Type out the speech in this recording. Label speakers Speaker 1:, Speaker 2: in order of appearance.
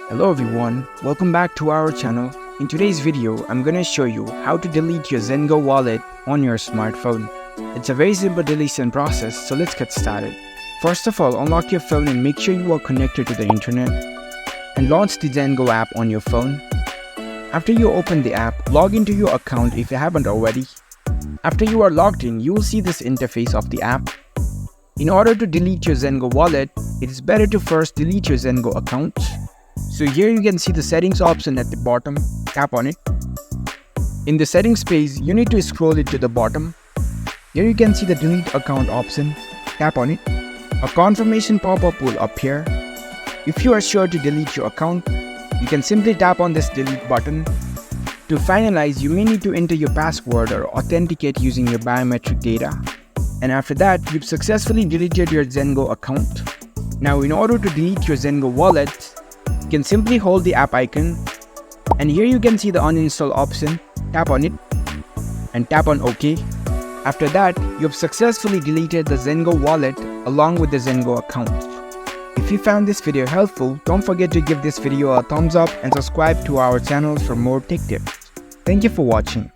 Speaker 1: Hello everyone, welcome back to our channel. In today's video, I'm gonna show you how to delete your Zengo wallet on your smartphone. It's a very simple deletion process, so let's get started. First of all, unlock your phone and make sure you are connected to the internet. And launch the Zengo app on your phone. After you open the app, log into your account if you haven't already. After you are logged in, you will see this interface of the app. In order to delete your Zengo wallet, it is better to first delete your Zengo account. So here you can see the settings option at the bottom, tap on it. In the settings page, you need to scroll it to the bottom. Here you can see the delete account option, tap on it. A confirmation pop-up will appear. If you are sure to delete your account, you can simply tap on this delete button. To finalize, you may need to enter your password or authenticate using your biometric data. And after that, you've successfully deleted your Zengo account. Now in order to delete your Zengo wallet, you can simply hold the app icon, and here you can see the uninstall option, tap on it and tap on OK. After that, you have successfully deleted the Zengo wallet along with the Zengo account. If you found this video helpful, don't forget to give this video a thumbs up and subscribe to our channel for more tech tips. Thank you for watching.